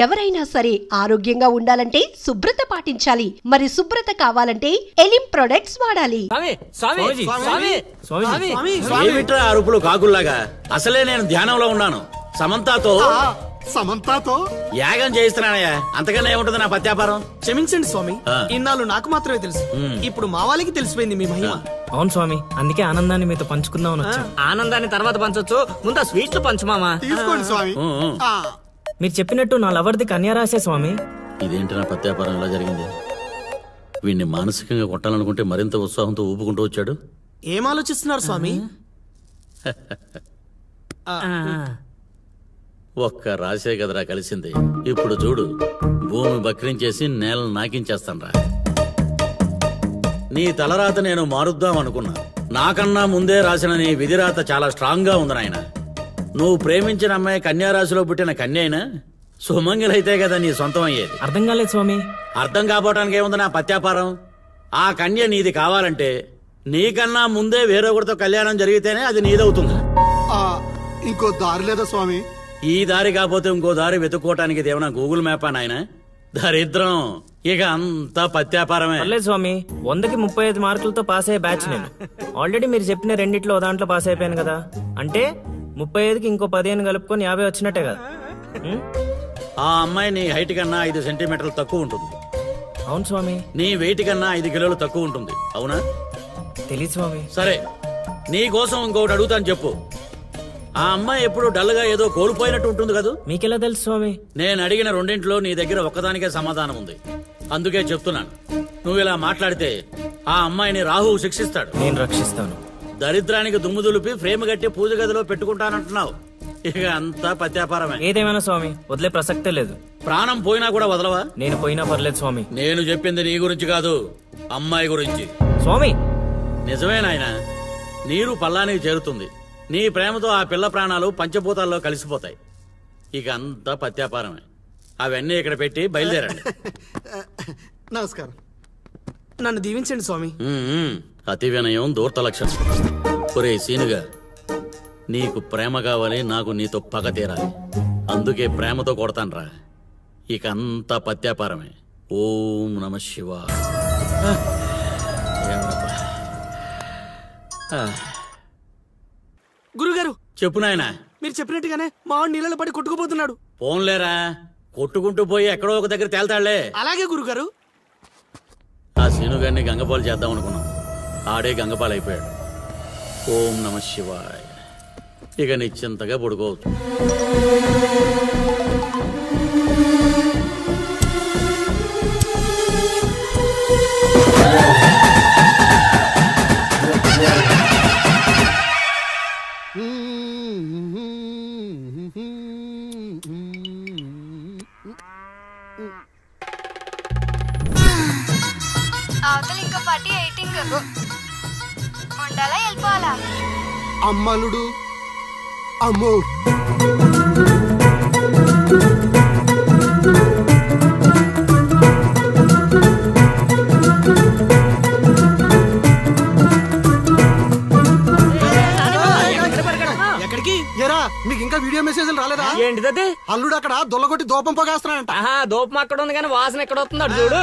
ఎవరైనా సరే ఆరోగ్యంగా ఉండాలంటే శుభ్రత పాటించాలి. మరి శుభ్రత కావాలంటే ఎలిం ప్రొడక్ట్స్ వాడాలి. అరుపులు కాకుల్లాగా అసలే నేను ధ్యానంలో ఉన్నాను. సమంతాతో యాగం చేయిస్తున్నానయ్యా. అంతకన్నా ఏముంటుంది నా పత్యాపారం. క్షమించండి స్వామి, ఇన్నాళ్ళు నాకు మాత్రమే తెలుసు. ఇప్పుడు మా వాళ్ళకి తెలిసిపోయింది మీ మహిమ. అవును స్వామి, అందుకే ఆనందాన్ని మీతో పంచుకుందామని వచ్చా. ఆనందాన్ని తర్వాత పంచొచ్చు, ముందు స్వీట్లు పంచు మామా. తీసుకోండి స్వామి. మీరు చెప్పినట్టు నా లవర్ది కన్యారాశే స్వామి. ఇదేంటి నా పత్యాపారం ఇలా జరిగింది? వీడిని మానసికంగా కొట్టాలనుకుంటే మరింత ఉత్సాహంతో ఊపుకుంటూ వచ్చాడు. ఏం ఆలోచిస్తున్నారు స్వామి? ఒక్క రాసే కదరా కలిసింది. ఇప్పుడు చూడు, భూమి బక్రించేసి నేలను నాకించేస్తాన్రా. నీ తలరాత నేను మారుద్దాం అనుకున్నా. నాకన్నా ముందే రాసిన నీ విధిరాత చాలా స్ట్రాంగ్ గా ఉంది నాయన. నువ్వు ప్రేమించిన అమ్మాయి కన్యారాశిలో పుట్టిన కన్య అయినా సుమంగిలైతే కదా నీ సొంతం అయ్యేది. అర్థం కాలేదు స్వామి. అర్థం కాపోవటానికి ఏముంది నా పత్యాపారం? ఆ కన్య నీది కావాలంటే నీకన్నా ముందే వేరొకరితో కళ్యాణం జరిగితేనే అది నీదవుతుంది. ఇంకో దారి లేదా స్వామి? ఈ దారి కాకపోతే ఇంకో దారి వెతుక్కోవటానికి ఇదేమన్నా గూగుల్ మ్యాపా నాయన? దరిద్రం. ఇక అంతా పత్యాపారమే. పర్లేదు స్వామి, 100కి 35 మార్కులతో పాస్ అయ్యే బ్యాచ్ నేను. ఆల్రెడీ మీరు చెప్పిన రెండిట్లో దాంట్లో పాస్ అయిపోయాను కదా. అంటే 35కి ఇంకో 15 కలుపుకొని 50 వచ్చినట్టే కదా. ఆ అమ్మాయి నీ హైట్ కన్నా 5 సెంటీమీటర్లు తక్కువ ఉంటుంది. అవును స్వామి. నీ వెయిట్ కన్నా 5 కిలోలు తక్కువ ఉంటుంది. అవునా? తెలీదు స్వామి. సరే, నీ కోసం ఇంకొకటి అడుగుతాను, చెప్పు. ఆ అమ్మాయి ఎప్పుడు డల్ గా ఏదో కోల్పోయినట్టు ఉంటుంది కదా? మీకెలా తెలుసు స్వామి? నేను అడిగిన రెండింటిలో నీ దగ్గర ఒక్కదానికే సమాధానం ఉంది. అందుకే చెప్తున్నాను. నువ్వు ఇలా మాట్లాడితే ఆ అమ్మాయిని రాహువు శిక్షిస్తాడు. నేను రక్షిస్తాను. దరిద్రానికి దుమ్ము దులిపి ఫ్రేమ్ కట్టి పూజ గదిలో పెట్టుకుంటానంటున్నావు. ఇక అంతా పత్యాపారమే. ఏదేమైనా స్వామి, వదిలే ప్రసక్తే లేదు. ప్రాణం పోయినా కూడా వదలవా? నేను పోయినా పర్లేదు స్వామి. నేను చెప్పింది నీ గురించి కాదు, అమ్మాయి గురించి. స్వామి నిజమే నాయనా, నీరు పల్లానికి చేరుతుంది. నీ ప్రేమతో ఆ పిల్ల ప్రాణాలు పంచభూతాల్లో కలిసిపోతాయి. ఇక అంతా పత్యాపారమే. అవన్నీ ఇక్కడ పెట్టి బయలుదేరండి. నమస్కారం. నన్ను దీవించండి స్వామి. అతి వినయం దూర్త లక్షణం. ఒరే సీనుగా, నీకు ప్రేమ కావాలి, నాకు నీతో పగ తీరాలి. అందుకే ప్రేమతో కొడతాన్రా. ఇక అంతా పత్యాపారమే. ఓం నమ శివాయ. గురుగారు చెప్పు నాయనా. మీరు చెప్పినట్టుగానే మా నీళ్ళలో పడి కొట్టుకుపోతున్నాడు. పోన్లేరా, కొట్టుకుంటూ పోయి ఎక్కడో ఒక దగ్గర తేల్తాళ్లే. అలాగే గురుగారు. ఆ సీనుగారిని గంగపాలు చేద్దాం అనుకున్నాం. ఆడే గంగపాలు అయిపోయాడు. ఓం నమ శివాయ. ఇక నిశ్చింతగా పడుకోవచ్చు. అవతల ఇంకో పార్టీ ఎయిటింగ్ ఉండాలా వెళ్ళిపోవాలా? అమ్మలుడు అమ్మో. ఎక్కడికి? ఎరా, మీకు ఇంకా వీడియో మెసేజ్లు రాలేదా? ఏంటిది? అల్లుడు అక్కడ దొల్లగొట్టి దూపం పోగేస్తున్నాడంట. దూపం అక్కడ ఉంది కానీ వాసన ఎక్కడ వస్తున్నాడు చూడు.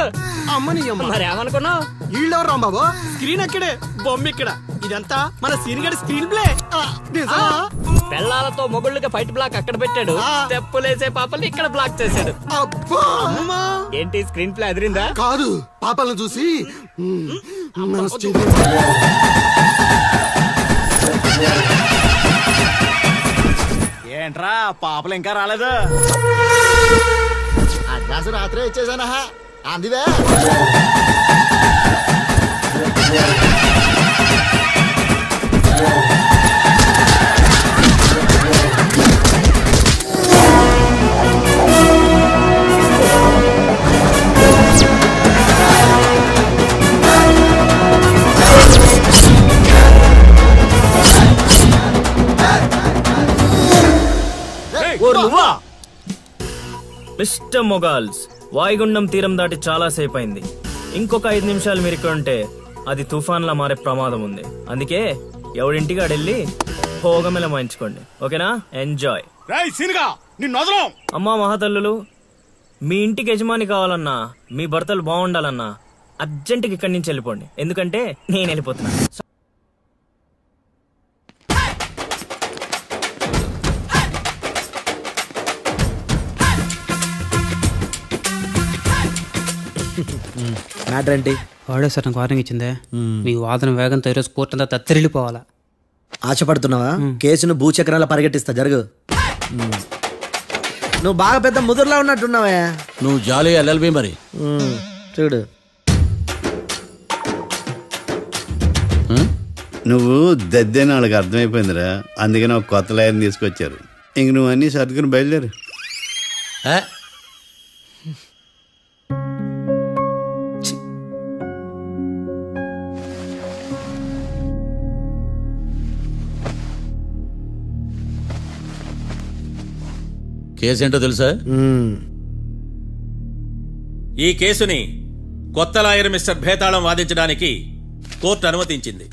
అమ్మని అమ్మ. మరి ఏమనుకున్నావు? వీళ్ళెవరు రాంబాబు? స్క్రీన్ అక్కడే, బొమ్మ ఇక్కడ. ఇదంతా మన సీనియర్ స్క్రీన్ ప్లే. పెళ్ళాలతో మొగుళ్ళకి ఫైట్ బ్లాక్ అక్కడ పెట్టాడు, తెప్పులేసే పాపల్ని ఇక్కడ బ్లాక్ చేశాడు. ఏంటి స్క్రీన్ ప్లే అదిరిందా? కాదు, పాపలను చూసి ఏంట్రా పాపలు ఇంకా రాలేదు? అడ్వాన్స్ రాత్రే ఇచ్చేసానా? అందువే మిస్టర్ మొగాల్స్, వాయుగుండం తీరం దాటి చాలా సేపు అయింది. ఇంకొక 5 నిమిషాలు మీరు ఇక్కడ ఉంటే అది తుఫాన్లా మారే ప్రమాదం ఉంది. అందుకే ఎవడింటికి ఆడెళ్ళి భోగమెల వాయించుకోండి. ఓకేనా? ఎంజాయ్. అమ్మా మహాతల్లులు, మీ ఇంటికి యజమాని కావాలన్నా, మీ భర్తలు బాగుండాలన్నా అర్జెంటుగా ఇక్కడి నుంచి వెళ్ళిపోండి, ఎందుకంటే నేను వెళ్ళిపోతున్నా. మ్యాటర్ ఏంటి? వాడే సార్ నాకు వార్నింగ్ ఇచ్చిందే, మీ వాదన వేగంతో ఈరోజు కోర్టు అంతా తత్తరిల్లిపోవాలా. ఆశపడుతున్నావా? కేసును భూచక్రాల పరిగెట్టిస్తా, జరుగు. నువ్వు బాగా పెద్ద ముదురులా ఉన్నట్టున్నావే. నువ్వు జాలి ఎల్ఎల్బి మరి. చూడు, నువ్వు దద్దేని వాళ్ళకి అర్థమైపోయిందిరా, అందుకని ఒక కొత్త లాయర్ని తీసుకొచ్చారు. ఇంక నువ్వు అన్నీ సర్దుకుని బయలుదేరు. కేసేంటో తెలుసా? ఈ కేసుని కొత్త లాయర్ మిస్టర్ భేతాళం వాదించడానికి కోర్టు అనుమతించింది.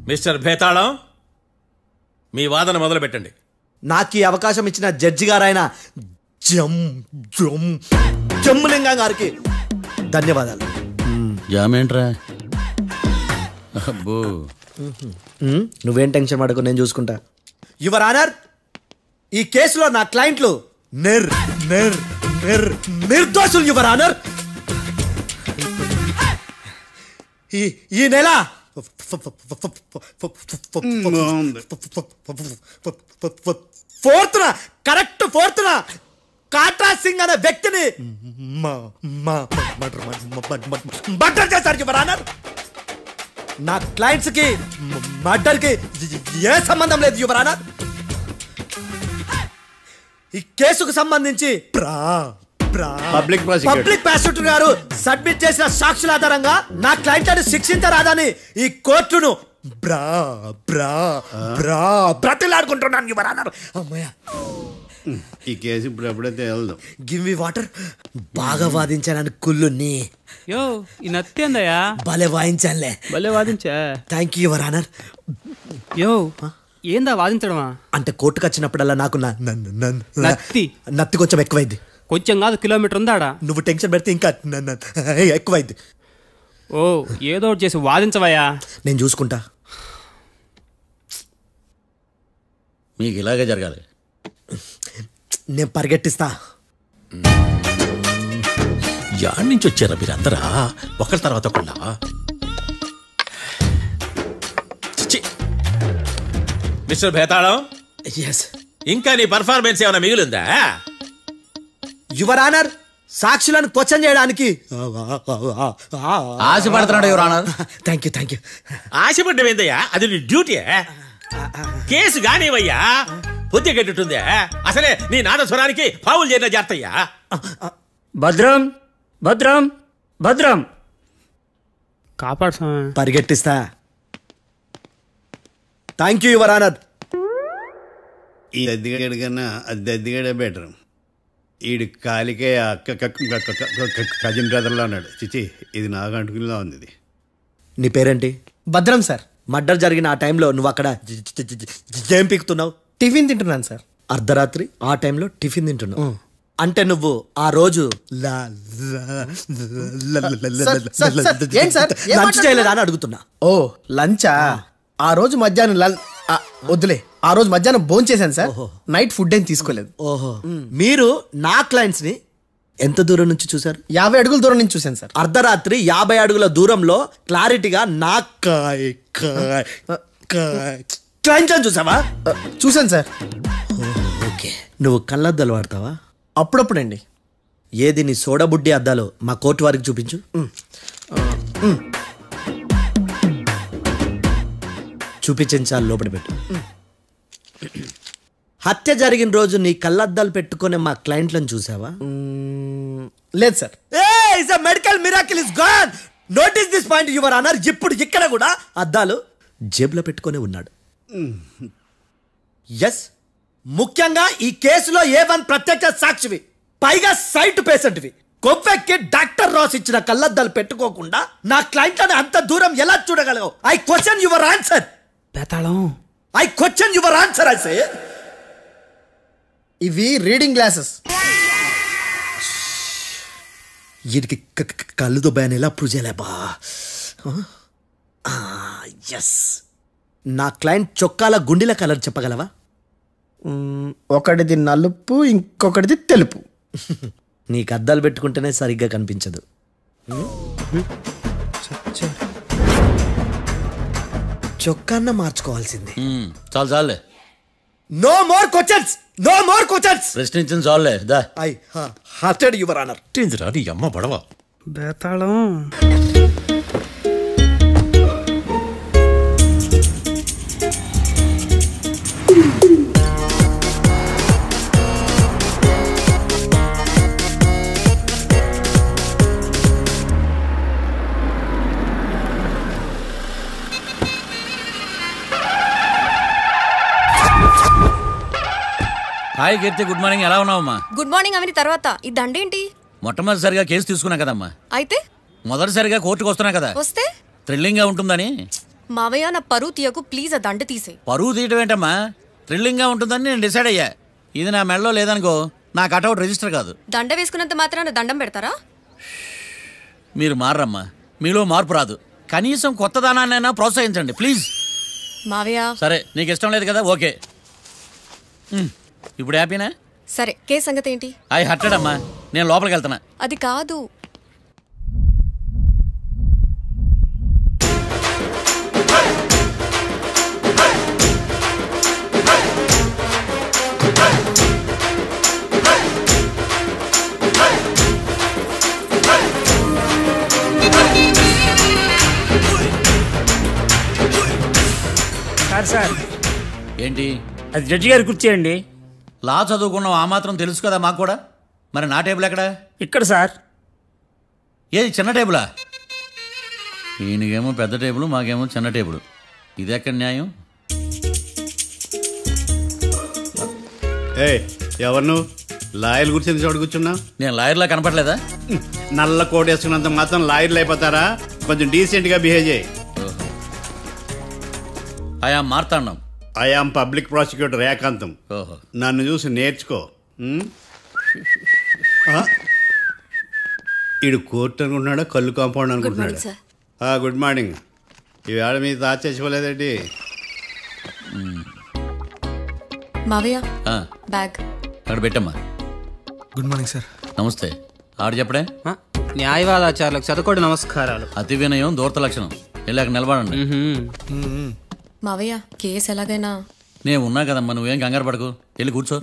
మిస్టర్ భేతాళం, మీ వాదన మొదలు పెట్టండి. నాకు ఈ అవకాశం ఇచ్చిన జడ్జి గారైన జమ్ములింగం గారికి ధన్యవాదాలు. జామేంట్రా? అబ్బో, నువ్వేం టెన్షన్ పడకు, నేను చూసుకుంటా. యువర్ ఆనర్, ఈ కేసులో నా క్లయింట్లు నిర్దోషులు యువర్ ఆనర్. ఈ నెల 4th correct 4th Katra Singh అనే వ్యక్తిని మర్డర్ చేశారు యువర్ ఆనర్. నా క్లయింట్స్ కి మర్డర్ కి ఏ సంబంధం లేదు యువర్ ఆనర్. ఈ కేసుకు సంబంధించి పబ్లిక్ ప్రాసిక్యూటర్ గారు సబ్మిట్ చేసిన సాక్షుల ఆధారంగా నా క్లయింట్ అని శిక్షించరాదని ఈ కోర్టును బ్రతిలాడుకుంటున్నాను యువర్ ఆనర్. అమ్మయ్య, ఈ కేసు ఇప్పుడు ఎప్పుడైతే వెళ్దాం. Give me water. బాగా వాదించానని కుళ్ళుని. యో ఈ నత్తేందయ్యా, భలే వాయించానులే. భలే వాదించా. Thank you your honour. యో ఏందా వాదించడమా? అంటే కోర్టుకు వచ్చినప్పుడల్లా నాకు నత్తి కొంచెం ఎక్కువైంది. కొంచెం కాదు, కిలోమీటర్ ఉందాడా. నువ్వు టెన్షన్ పెడితే ఇంకా ఎక్కువైంది. ఓ ఏదో ఒకటి చేసి వాదించవయ్యా. నేను చూసుకుంటా. మీకు ఇలాగే జరగాలి. నేను పరిగెట్టిస్తా. యాడ్ నుంచి వచ్చారా మీరందరా ఒకరి తర్వాత ఒకళ్ళ? మిస్టర్ భేతాళం, ఇంకా నీ పర్ఫార్మెన్స్ ఏమైనా మిగిలిందా? యువర్ ఆనర్, సాక్షులను క్వశ్చన్ చేయడానికి ఆశపడుతున్నాడు యువర్ ఆనర్. Thank you. ఆశపడ్డం ఏందయ్యా, అది నీ డ్యూటీ. కేసు గానివయ్యా, బుద్ధి గట్టుందే. అసలే నీ నాదస్వరానికి పావులు చేరిన జాగ్రత్తయ్యా. భద్రం భద్రం భద్రం కాపాడు. పరిగెట్టిస్తా. Thank you your honour. ఈ దద్దిగడి కన్నా అది దద్దిగడే బెటర్. ఈడు కాలికే కజిన్ బ్రదర్లో అన్నాడు. చిచి, ఇది నాకు అంటుకునిలా ఉంది. ఇది నీ పేరేంటి? భద్రం సార్. మర్డర్ జరిగిన ఆ టైంలో నువ్వు అక్కడ ఏం పీకుతున్నావు? టిఫిన్ తింటున్నాను సార్. అర్ధరాత్రి ఆ టైంలో టిఫిన్ తింటున్నావు అంటే నువ్వు ఆ రోజు లంచ్ చేయలేదా అని అడుగుతున్నా. ఓ లంచా? ఆ రోజు మధ్యాహ్నం వద్దులే, ఆ రోజు మధ్యాహ్నం భోజనం చేశాను సార్. నైట్ ఫుడ్ ఏం తీసుకోలేదు. ఓహో, మీరు నా క్లయింట్స్ ని ఎంత దూరం నుంచి చూసారు? 50 అడుగుల దూరం నుంచి చూశాను సార్. అర్ధరాత్రి 50 అడుగుల దూరంలో క్లారిటీగా నా క్లయింట్ అని చూసావా? చూశాను సార్. ఓకే, నువ్వు కళ్ళద్దాలు వాడతావా? అప్పుడప్పుడండి. ఏది నీ సోడబుడ్డి అద్దాలు మా కోర్టు వారికి చూపించు. చూపించాలి, లోపల పెట్టు. హత్య జరిగిన రోజు నీ కళ్ళద్దాలు పెట్టుకునే మా క్లయింట్లను చూసావా? లేదు sir. Medical miracle is gone. Notice this point your honour. ఇప్పుడు ఇక్కడ కూడా అద్దాలు జేబులో పెట్టుకునే ఉన్నాడు. ఎస్, ముఖ్యంగా ఈ కేసులో A1 ప్రత్యక్ష సాక్షివి, పైగా సైట్ పేషెంట్వి. కొవ్వెక్కి డాక్టర్ రాస్ ఇచ్చిన కళ్ళద్దాలు పెట్టుకోకుండా నా క్లయింట్ అని అంత దూరం ఎలా చూడగలవు? I question your answer. బేతాళం, I question your answer. I say ఇవి రీడింగ్ గ్లాసెస్. వీటికి కళ్ళు దుబ్బాయని ఎలా అప్రూవ్ చేయలేబా? ఎస్, నా క్లయింట్ చొక్కాల గుండెల కలర్ చెప్పగలవా? ఒకటిది నలుపు, ఇంకొకటిది తెలుపు. నీకు అద్దాలు పెట్టుకుంటేనే సరిగ్గా కనిపించదు. చొక్కాన్న మార్చుకోవాల్సింది. చాలు చాలులే. No more questions, no more questions. ప్రశ్నించిన చాలులే. దా ఐ హార్టెడ్ యువర్ ఆనర్. నీ అమ్మ పడవ బేతాళం. Hi Keerthi, good morning. ఎలా ఉన్నావమ్మా? గుడ్ మార్నింగ్ అవని తర్వాత ఈ దండేంటి? మొట్టమొదటిసారిగా కేసు తీసుకున్నా కదమ్మా. అయితే మొదటిసారిగా కోర్టుకు వస్తున్నా కదా, వస్తే థ్రిల్లింగ్ గా ఉంటుందని. మావయ్య నా పరువు తీయకు ప్లీజ్, ఆ దండ తీసే. పరువు తీయటం ఏంటమ్మా, థ్రిల్లింగ్ గా ఉంటుందని నేను డిసైడ్ అయ్యా. ఇది నా మెడలో లేదనుకో, నా కటౌట్ రిజిస్టర్ కాదు. దండ వేసుకున్నంత మాత్రాన దండం పెడతారా? మీరు మారమ్మా, మీలో మార్పు రాదు. కనీసం కొత్త దానాన్నైనా ప్రోత్సహించండి ప్లీజ్. మావయ్య సరే, నీకు ఇష్టం లేదు కదా, ఓకే. ఇప్పుడు హ్యాపీనా? సరే, కేసు సంగతి ఏంటి? ఐ హర్టెడ్ అమ్మా, నేను లోపలికి వెళ్తున్నా. అది కాదు. సార్ ఏంటి? అది జడ్జి గారి కుర్చీ అండి. లా చదువుకున్నావు, ఆ మాత్రం తెలుసు కదా మాకు కూడా. మరి నా టేబుల్ ఎక్కడ? ఇక్కడ సార్. ఏది చిన్న టేబులా? ఈయనకేమో పెద్ద టేబుల్, మాకేమో చిన్న టేబుల్. ఇది ఎక్కడ న్యాయం? ఎవరు నువ్వు? లాయర్ కూర్చొని చోటు కూర్చున్నా? నేను లాయర్లా కనపడలేదా? నల్ల కోట్ వేసుకున్నంత మాత్రం లాయర్లు అయిపోతారా? కొంచెం డీసెంట్గా బిహేవ్ చేయి. I am Marthandam. I am public prosecutor ఏకాంతం. నన్ను చూసి నేర్చుకో. ఈడు కోర్టు అనుకుంటున్నాడా, కళ్ళు కాంపౌండ్ అనుకుంటున్నాడా? Good morning. ఈవేళ మీ తాత చచ్చిపోలేదండి. మావయ్య బ్యాగ్ అక్కడ పెట్టమ్మా. Good morning sir. నమస్తే. ఆడు చెప్పడే? న్యాయవాదాచారులకు చదువుకోండి నమస్కారాలు. అతి వినయం దూరత లక్షణం. వెళ్ళాక నిలబడండి. మావయ్య కేసు ఎలాగైనా. నేను ఉన్నా కదమ్మా, నువ్వేం కంగారు పడకు. వెళ్ళి కూర్చో.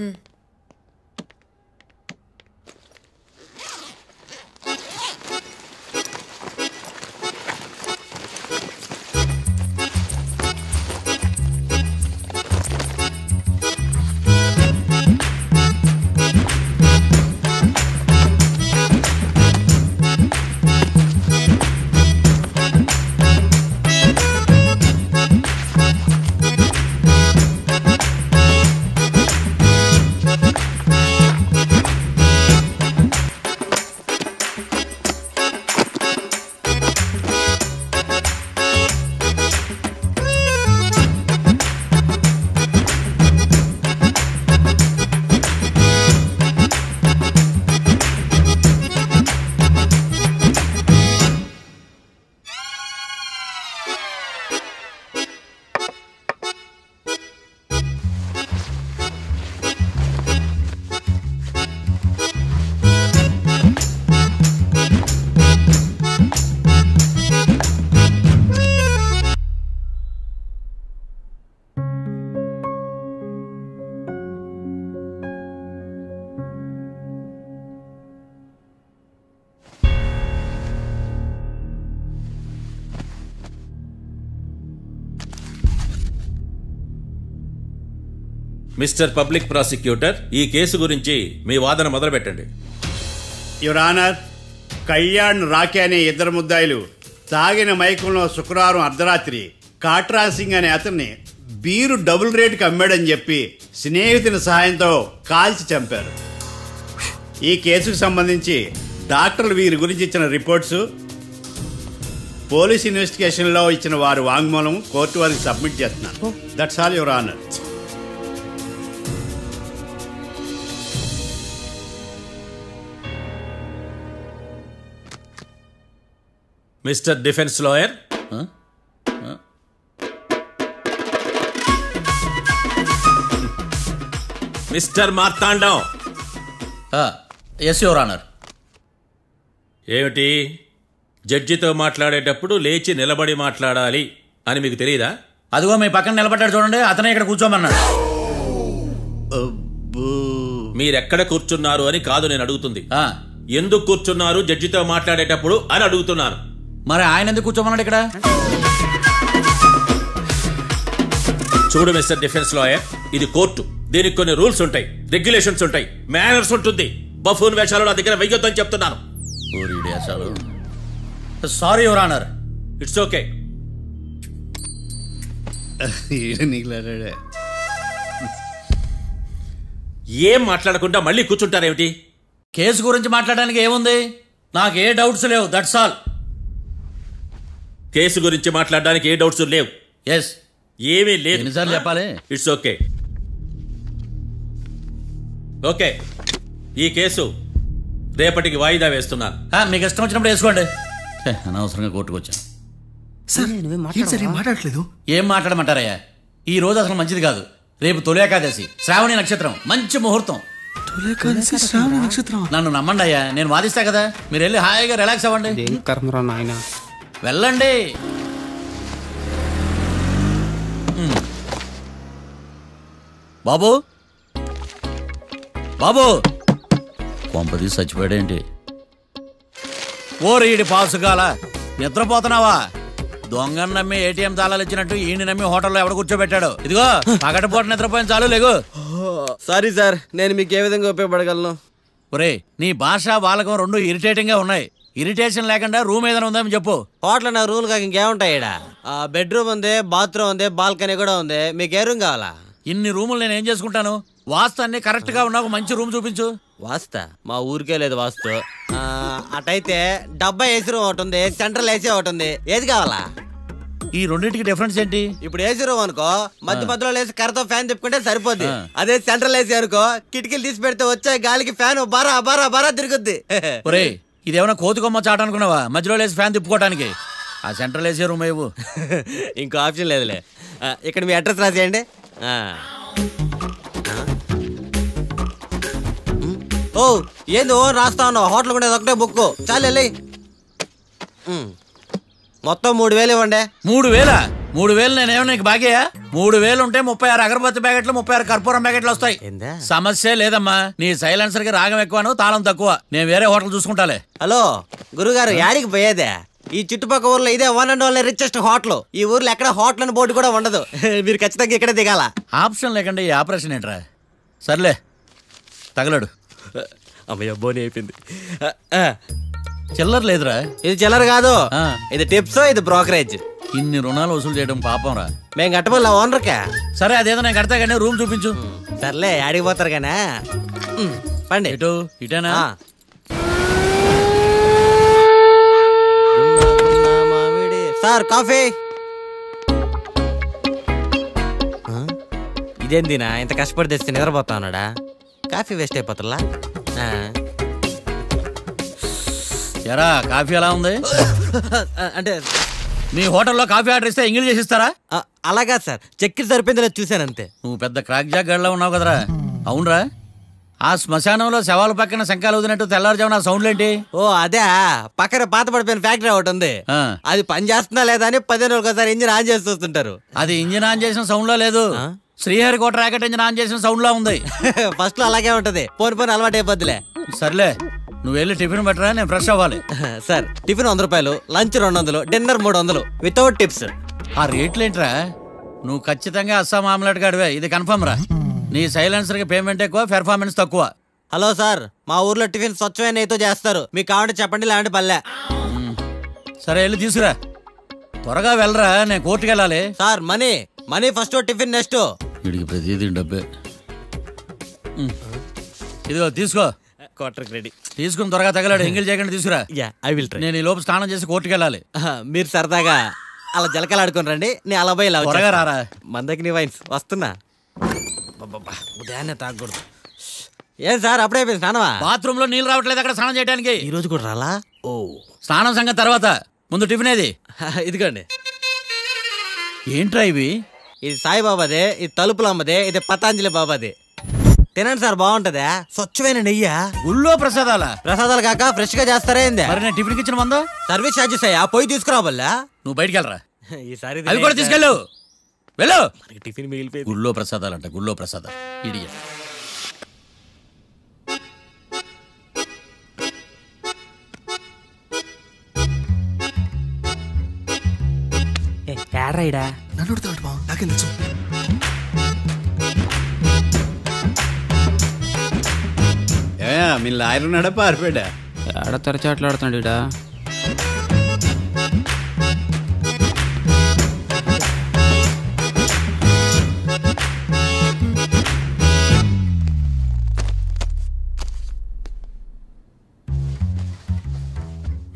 మిస్టర్ పబ్లిక్ ప్రాసిక్యూటర్, ఈ కేసు గురించి మీ వాదన మొదలు పెట్టండి. యువర్ ఆనర్, కళ్యాణ్ రాకే అనే ఇద్దరు ముద్దాయిలు తాగిన మైకంలో శుక్రవారం అర్ధరాత్రి కాట్రా సింగ్ అనే అతన్ని బీరు డబుల్ రేటుకి అమ్మాడని చెప్పి స్నేహితుని సహాయంతో కాల్చి చంపారు. ఈ కేసుకు సంబంధించి డాక్టర్లు వీరి గురించి ఇచ్చిన రిపోర్ట్స్, పోలీస్ ఇన్వెస్టిగేషన్లో ఇచ్చిన వారి వాంగ్మూలం కోర్టు వారికి సబ్మిట్ చేస్తున్నారు. That's all your honour. Mister defence lawyer, Mister Marthandam. Yes your honour. ఏమిటి, జడ్జితో మాట్లాడేటప్పుడు లేచి నిలబడి మాట్లాడాలి అని మీకు తెలియదా? అదిగో మీ పక్కన నిలబడ్డాడు చూడండి, అతనే ఇక్కడ కూర్చోమన్నాడు. మీరెక్కడ కూర్చున్నారు అని కాదు నేను అడుగుతుంది. ఎందుకు కూర్చున్నారు జడ్జితో మాట్లాడేటప్పుడు అని అడుగుతున్నాను. మరి ఆయన ఎందుకు కూర్చోమన్నాడు ఇక్కడ? చూడు మిస్టర్ డిఫెన్స్ లాయర్, ఇది కోర్టు. దీనికి కొన్ని రూల్స్ ఉంటాయి, రెగ్యులేషన్స్ ఉంటాయి, మేనర్స్ ఉంటుంది. బఫూన్ వేషాలు నా దగ్గర వెయ్యొద్దని చెప్తున్నాను. Sorry your honour. It's okay. ఏం మాట్లాడకుండా మళ్ళీ కూర్చుంటారేమిటి? కేసు గురించి మాట్లాడడానికి ఏముంది, నాకు ఏ డౌట్స్ లేవు, దట్స్ ఆల్. కేసు గురించి మాట్లాడడానికి ఏ డౌట్స్ లేవు? ఎస్. ఏమీ లేదు. ఎన్నిసార్లు చెప్పాలి? It's okay. ఓకే, ఈ కేసు రేపటికి వాయిదా వేస్తున్నాను. మీకు ఇష్టం వచ్చినప్పుడు వేసుకోండి. అనవసరంగా కోర్టుకు వచ్చాను. మాట్లాడట్లేదు. ఏం మాట్లాడమంటారయ్యా? ఈ రోజు అసలు మంచిది కాదు. రేపు తొలి ఏకాదశి, శ్రావణి నక్షత్రం, మంచి ముహూర్తం. నన్ను నమ్మండి అయ్యా, నేను వాదిస్తా కదా. మీరు వెళ్ళి హాయిగా రిలాక్స్ అవ్వండి. వెళ్ళండి. బాబు, బాబు, కొంపది చచ్చిపోయాడేంటి? ఓరీడి పాసుగాల, నిద్రపోతున్నావా? దొంగను నమ్మి ఏటీఎం తాళాలు ఇచ్చినట్టు ఈయన నమ్మి హోటల్లో ఎవడ కూర్చోబెట్టాడు? ఇదిగో పగటిపూట నిద్రపోయిన చాలు, లేగు. సారీ సార్, నేను మీకు ఏ విధంగా ఉపయోగపడగలను? ఒరే, నీ భాష బాలకం రెండు ఇరిటేటింగ్ గా ఉన్నాయి. ఇరిటేషన్ లేకుండా రూమ్ ఏదైనా ఉందని చెప్పు. హోటల్ నా రూల్ కాక ఇంకేముంటాయి? బెడ్రూమ్ ఉంది, బాత్రూమ్ ఉంది, బాల్కనీ కూడా ఉంది. మీకు ఏ రూమ్ కావాలా? ఇన్ని రూములు నేను ఏం చేసుకుంటాను? వాస్తు అన్ని కరెక్ట్ గా ఉన్నా ఒక మంచి రూమ్ చూపించు. వాస్తా? మా ఊరికే లేదు వాస్తు. అటైతే డబ్బా ఏసీ రూమ్ ఒకటి ఉంది, సెంట్రల్ ఏసీ ఒకటి ఉంది. ఏది కావాలా? ఈ రెండింటికి డిఫరెన్స్ ఏంటి? ఇప్పుడు ఏసీ రూమ్ అనుకో, మధ్యలో లేసి కర్రతో ఫ్యాన్ తిప్పుకుంటే సరిపోద్ది. అదే సెంట్రల్ ఏసీ అనుకో, కిటికీలు తీసి పెడితే వచ్చే గాలికి ఫ్యాన్ బారా బారా బారా తిరుగుద్ది. ఒరే, ఇదేమన్నా కోతి కొమ్మ చాట అనుకున్నావా మధ్యలో లేసి ఫ్యాన్ తిప్పుకోవడానికి? ఆ సెంట్రల్ ఏసీ రూమ్ ఇవ్వు. ఇంకో ఆప్షన్ లేదులే. ఇక్కడ మీ అడ్రస్ రాసేయండి. ఓ ఏంది ఓ రాస్తా ఉన్నావు? హోటల్ కూడా ఒకటే బుక్ చాలు వెళ్ళి. మొత్తం 3000 ఇవ్వండి. 3000? 3000 నేనేమో నీకు బాగేయా? 3000 ఉంటే 36 అగరబత్తి ప్యాకెట్లు, 36 కర్పూరం ప్యాకెట్లు వస్తాయి. సమస్య లేదమ్మా. నీ సైలెన్సర్ కి రాగం ఎక్కువను, తాళం తక్కువ. నేను వేరే హోటల్ చూసుకుంటాలే. హలో గురుగారు, యాడికి పోయేదే? ఈ చుట్టుపక్కల ఊర్లో ఇదే one and only richest hotel. ఈ ఊర్లో ఎక్కడ హోటల్ అని బోర్డు కూడా ఉండదు. మీరు ఖచ్చితంగా ఇక్కడే దిగాల. ఆప్షన్ లేకుండా ఈ ఆపరేషన్ ఏంట్రా? సర్లే, తగలడు. అమ్మయ్య, బోని అయిపోయింది. చిల్లర లేదురా. ఇది చిల్లర కాదు, ఇది టిప్స్, ఇది బ్రోకరేజ్. ఇన్ని రుణాలు వసూలు చేయడం పాపం రా. మేము కట్టబోలే ఓనర్కే. సరే, అదేదో నేను కడతా కానీ రూమ్ చూపించు. సర్లే, ఆడికి పోతారు కానీ పండి. ఇటు ఇటేనా? Sir coffee. ఇదేందినా ఇంత కష్టపడి తెస్తే నిద్రపోతా ఉన్నాడా? కాఫీ వేస్ట్ అయిపోతుందా? ఎరా, కాఫీ ఎలా ఉంది? అంటే మీ హోటల్లో కాఫీ ఆర్డర్ ఇస్తే ఎంగిల్ చేసిస్తారా? అలాగా సార్, చక్కెర సరిపోయింది లేదు చూశాను అంతే. నువ్వు పెద్ద క్రాక్ జాక్ గడ్లా ఉన్నావు కదరా. అవునరా, ఆ శ్మశానంలో శవాల పక్కన శంఖాలు వదినట్టు తెల్లారుజామున సౌండ్లు ఏంటి? ఓ అదే, పక్కన పాత పడిపోయిన ఫ్యాక్టరీ ఒకటి ఉంది. అది పని చేస్తుందా లేదా అని 10 రోజులకు ఒకసారి ఇంజిన్ ఆన్ చేసి చూస్తుంటారు. అది ఇంజిన్ ఆన్ చేసిన సౌండ్ లో లేదు, శ్రీహరికోట రాకెట్ ఇంజిన్ ఆన్ చేసిన సౌండ్ లో ఉంది. ఫస్ట్ లో అలాగే ఉంటది, పోని అలవాటు అయిపోద్దిలే. సర్లే, నువ్వు వెళ్ళి టిఫిన్ పెట్టరా, నేను ఫ్రెష్ అవ్వాలి. సార్ టిఫిన్ 100 రూపాయలు, లంచ్ 200, డిన్నర్ 300 వితౌట్ టిప్స్. ఆ రేట్లు ఏంట్రా? నువ్వు ఖచ్చితంగా అస్సాం ఆమ్లెట్ గాడివే, ఇది కన్ఫర్మ్ రా. నీ సైలెన్సర్ కి పేమెంట్ ఎక్కువ, పెర్ఫార్మెన్స్ తక్కువ. హలో సార్, మా ఊర్లో టిఫిన్ స్వచ్ఛమైన నెయ్యితో చేస్తారు. మీకు కావాలంటే చెప్పండి, లేదంటే పల్లె. సరే, వెళ్ళి తీసుకురా. త్వరగా వెళ్ళరా, నేను కోర్టుకి వెళ్ళాలి. Sir money first, tiffin next. వీడికి ప్రతిదీ డబ్బే. ఇదిగో తీసుకో. క్వార్టర్కి రెడీ. తీసుకుని త్వరగా తగలాడు, ఎంగిల్ చేయకుండా తీసుకురా. I will try. నేను ఈ లోపు స్నానం చేసి కోర్టుకి వెళ్ళాలి. మీరు సరదాగా అలా జలకలు ఆడుకుని రండి, నేను అలా పోయి త్వరగా రారా. మందకి నీ వైన్స్ వస్తున్నా. ఉదయాన్నే తాగకూడదు. ఏం సార్ అప్పుడే అయిపోయింది స్నానమా? బాత్రూమ్ లో నీళ్ళు రావట్లేదు అక్కడ స్నానం చేయడానికి. ఈ రోజు కూడా రాలా? ఓ, స్నానం సంగతి తర్వాత ముందు టిఫిన్ ఏది? ఇదిగోండి. ఏంట్రా ఇవి? ఇది సాయిబాబాదే, ఇది తలుపులమ్మదే, ఇది పతాంజలి బాబాదే. తినండి సార్, బాగుంటదా? స్వచ్ఛమైన నెయ్యా. గుళ్ళో ప్రసాదాలా? ప్రసాదాలు కాక ఫ్రెష్ గా చేస్తారా ఏంది? మరి నేను టిఫిన్కి ఇచ్చిన మందో సర్వీస్ ఛార్జెస్ అయ్యా, పోయి తీసుకురావాలా? నువ్వు బయటికి వెళ్ళరా. ఈసారి అవి కూడా తీసుకెళ్ళు. వెళ్ళు. టిఫిన్ మిగిలిపోయి. గుళ్ళో ప్రసాదాలంట, గుళ్ళో ప్రసాదాలు. ఇడియ ఏడ్రైడా నన్ను నాకేం తెలుసు. మీ లాయర్ ఉన్నాడా పారిపోయాడా? ఏడ తెరచాట్లాడుతున్నాడు ఇడా.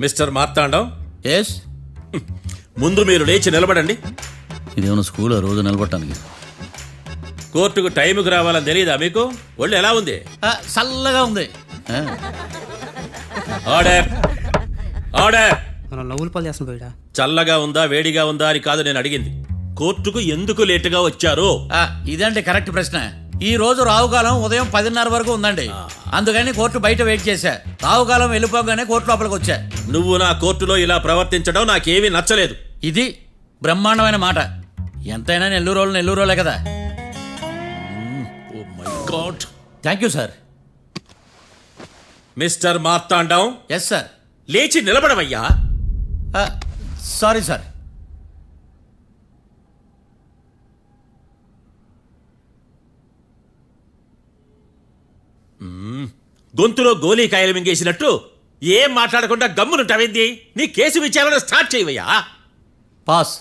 మిస్టర్ మార్తాండం. ఎస్. ముందు మీరు లేచి నిలబడండి. ఇదేమన్నా స్కూల్ రోజు నిలబడటానికి? కోర్టుకు టైంకి రావాలని తెలియదా మీకు? ఒళ్ళు ఎలా ఉంది? చల్లగా ఉంది. Order order. మనం నవ్వులు పాలు చేస్తాం పోయిడా. చల్లగా ఉందా వేడిగా ఉందా అని కాదు నేను అడిగింది. కోర్టుకు ఎందుకు లేటుగా వచ్చారు? ఇదంటే కరెక్ట్ ప్రశ్న. ఈ రోజు రావుకాలం ఉదయం 10:30 వరకు ఉందండి. అందుకని కోర్టు బయట వెయిట్ చేశా. రావుకాలం వెళ్ళిపోగానే కోర్టు లోపలికి వచ్చా. నువ్వు నా కోర్టులో ఇలా ప్రవర్తించడం నాకేమీ నచ్చలేదు. ఇది బ్రహ్మాండమైన మాట. ఎంతైనా నెల్లూరులే కదా. Oh my God. Thank you sir. Mister Marthandam. Yes sir. లేచి నిలబడవయ్యా. Sorry sir. గొంతులో గోలీకాయలు మింగేసినట్టు ఏం మాట్లాడకుండా గమ్మునుంటావేంది? నీ కేసు విచారణ స్టార్ట్ చేయవయ్యా. పాస్.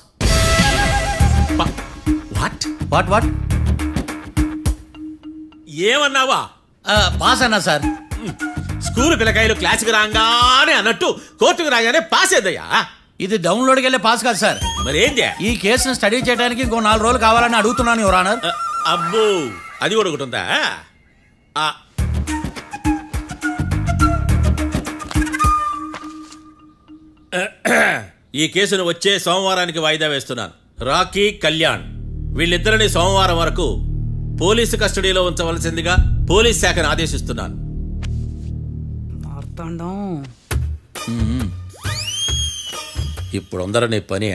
వాట్ వాట్ వాట్ ఏమన్నావా? పాస్ అన్నా సార్. స్కూల్ పిల్లకాయలు క్లాసుకు రాగానే అన్నట్టు కోర్టుకు రాగానే పాస్ ఏదయ్యా? ఇది డౌన్లోడ్కి వెళ్ళే పాస్ కాదు సార్. మరేంది? ఈ కేసును స్టడీ చేయడానికి ఇంకో 4 రోజులు కావాలని అడుగుతున్నాను యువర్ ఆనర్. అబ్బో, అది కూడా ఒకటి ఉందా? ఈ కేసును వచ్చే సోమవారానికి వాయిదా వేస్తున్నాను. రాకీ, కళ్యాణ్ వీళ్ళిద్దరిని సోమవారం వరకు పోలీసు కస్టడీలో ఉంచవలసిందిగా పోలీస్ శాఖను ఆదేశిస్తున్నాను. ఇప్పుడు అందరూ నీ పని.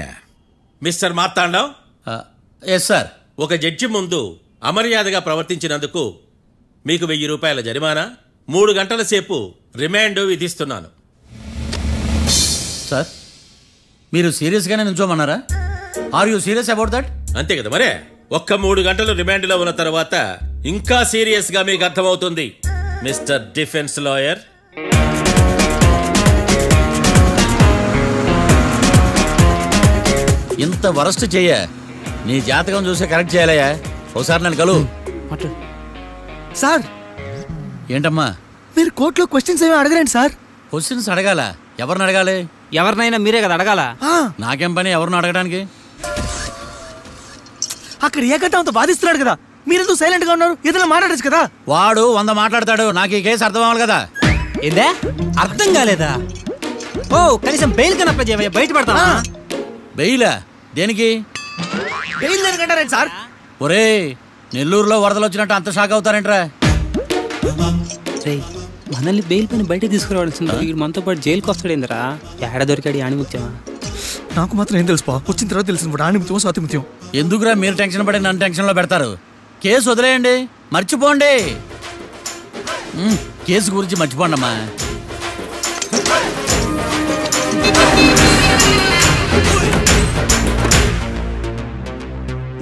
మిస్టర్ మార్తాండం. Yes sir. ఒక జడ్జి ముందు అమర్యాదగా ప్రవర్తించినందుకు మీకు 1000 రూపాయల జరిమానా, 3 గంటల సేపు రిమాండ్ విధిస్తున్నాను. సార్, మీరు సీరియస్గానే నుంచోమన్నారా? Are you serious about that? అంతే కదా మరే. ఒక్క 3 గంటలు రిమాండ్లో ఉన్న తర్వాత ఇంకా సీరియస్ గా మీకు అర్థమవుతుంది మిస్టర్ డిఫెన్స్ లాయర్. ఇంత వరస్ట్ చెయ్య నీ జాతకం చూసే కరెక్ట్ చేయాలయ్యా. ఒకసారి నన్ను కలు. సార్ ఏంటమ్మా? మీరు కోర్టులో క్వశ్చన్స్ ఏమీ అడగరండి సార్. క్వశ్చన్స్ అడగాల? ఎవరిని అడగాలి? ఎవరినైనా మీరే కదా అడగాల. నాకేం పని ఎవరిని అడగడానికి? అక్కడ ఏకతాంతో బాధిస్తున్నాడు కదా, మీరెందుకు సైలెంట్ గా ఉన్నారు? ఏదైనా మాట్లాడచ్చు కదా. వాడు 100 మాట్లాడతాడు. నాకు ఈ కేసు అర్థం అవ్వాలి కదా. ఏందే అర్థం కాలేదా? ఓ కనీసం బెయిల్ కనప్ప చేయవయ్యా, బయట పడతావా? బెయిలా? దేనికి? బెయిల్ దేనికంటారేంటి సార్? ఒరే, నెల్లూరులో వరదలు వచ్చినట్టు అంత షాక్ అవుతారేంట్రా? మనల్ని బెయిల్ పైన బయట తీసుకురావాల్సింది. వీడు మనతో పాటు జైలుకి వస్తాడేందిరా? ఏడ దొరికాడు ఆణిముత్యమా? నాకు మాత్రం ఏం తెలుసు, వచ్చిన తర్వాత తెలిసింది ఆణిముత్యం స్వాతిముత్యం. ఎందుకురా మీరు టెన్షన్ పడి నన్ను టెన్షన్లో పెడతారు? కేసు వదిలేయండి, మర్చిపోండి. కేసు గురించి మర్చిపోండి అమ్మా.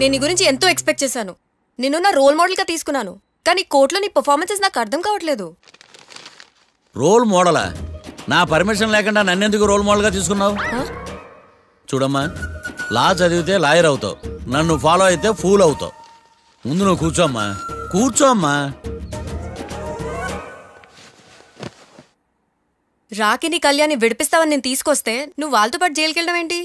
నేను నీ గురించి ఎంతో ఎక్స్పెక్ట్ చేశాను. నిన్ను నా రోల్ మోడల్ గా తీసుకున్నాను. కానీ కోర్టులో నీ పర్ఫార్మెన్సెస్ నాకు అర్థం కావట్లేదు. రోల్ మోడలా? నా పర్మిషన్ లేకుండా నన్నెందుకు రోల్ మోడల్గా తీసుకున్నావు? చూడమ్మా, లా చదివితే లాయర్ అవుతావు, నన్ను ఫాలో అయితే ఫూల్ అవుతావు. ముందు నువ్వు కూర్చోమ్మా, కూర్చోమ్మా. రాకిని కళ్యాణ్ని విడిపిస్తావని నేను తీసుకొస్తే నువ్వు వాళ్ళతో పాటు జైలుకి వెళ్ళడం ఏంటి?